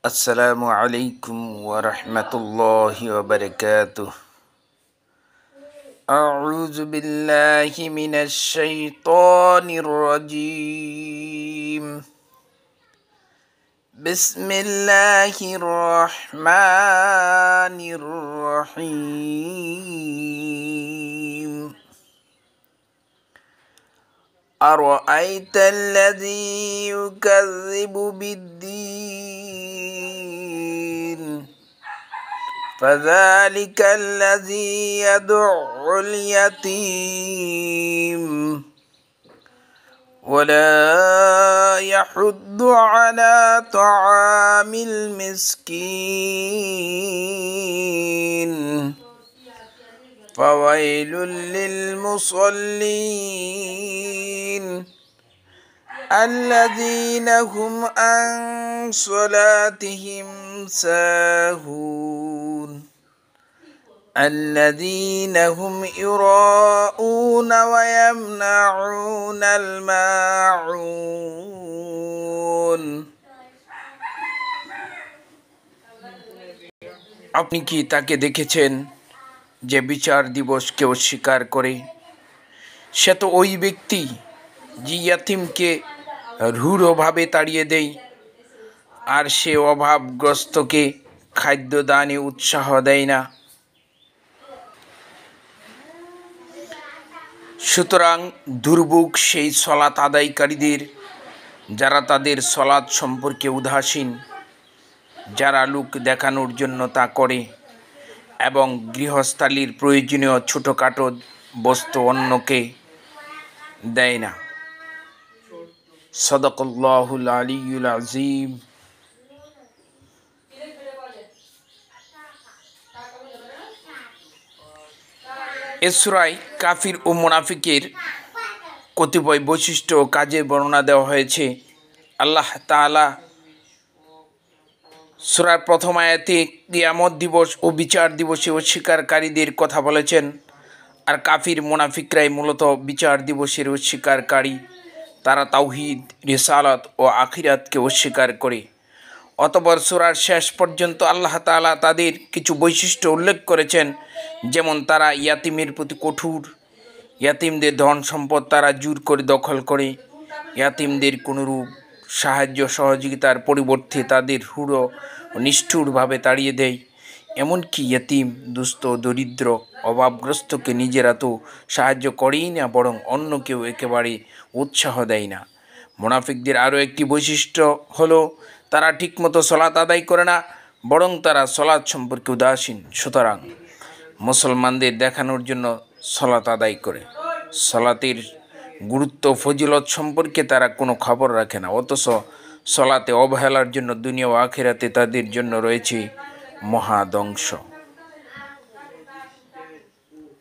আসসালামু আলাইকুম ওয়া রাহমাতুল্লাহি ওয়া বারাকাতুহু। আউযু বিল্লাহি মিনাশ শাইতানির রাজীম। বিসমিল্লাহির রহমানির রহিম। আরাআইতাল্লাযী ইউকাযযিবু বিদ্দীন فذلك الذي يدعو اليتيم ولا يحض على طعام المسكين فويل للمصلين الذين هم عن صلاتهم ساهون الذين هم يراءون ويمنعون الماعون। আপনি কি তাকে দেখেছেন যে বিচার দিবসকে অস্বীকার করে? সে তো ওই ব্যক্তি যে ইয়াতিমকে রূঢ়ভাবে তাড়িয়ে দেয়, আর সে অভাবগ্রস্তকে খাদ্য দানে উৎসাহ দেয় না। সুতরাং দুর্ভোগ সেই সলাত আদায়কারীদের, যারা তাদের সলাৎ সম্পর্কে উদাসীন, যারা লোক দেখানোর জন্য তা করে এবং গৃহস্থালির প্রয়োজনীয় ছোটোখাটো বস্তু অন্যকে দেয় না। সাদাকাল্লাহুল আলিয়্যুল আযীম। এ সূরায় কাফির ও মুনাফিকের কতিপয় বৈশিষ্ট্য ও কাজের বর্ণনা দেওয়া হয়েছে। আল্লাহ তাআলা সূরার প্রথম আয়াতে কিয়ামত দিবস ও বিচার দিবসে অস্বীকারীদের কথা বলেছেন, আর কাফির মুনাফিকরাই মূলত বিচার দিবসের অস্বীকারী। তারা তাওহীদ, রিসালাত ও আখিরাতকে অস্বীকার করে। অতঃপর সূরার শেষ পর্যন্ত আল্লাহ তাআলা তাদের কিছু বৈশিষ্ট্য উল্লেখ করেছেন, যেমন তারা ইয়াতিমের প্রতি কঠোর, ইয়াতিমদের ধন সম্পদ তারা জোর করে দখল করে, ইয়াতিমদের কোনোরূপ সাহায্য সহযোগিতার পরিবর্তে তাদের রূঢ় ও নিষ্ঠুরভাবে তাড়িয়ে দেয়। এমনকি ইয়াতিম, দুস্থ, দরিদ্র, অভাবগ্রস্তকে নিজেরা তো সাহায্য করেই না, বরং অন্যকেও একেবারে উৎসাহ দেয় না। মুনাফিকদের আরও একটি বৈশিষ্ট্য হলো তারা ঠিকমতো সলাত আদায় করে না, বরং তারা সলাৎ সম্পর্কে উদাসীন। সুতরাং মুসলমানদের দেখানোর জন্য সলাত আদায় করে, সলাতের গুরুত্ব ফজিলত সম্পর্কে তারা কোনো খবর রাখে না। অথচ সলাতে অবহেলার জন্য দুনিয়া ও আখিরাতে তাদের জন্য রয়েছে মহাধ্বংস।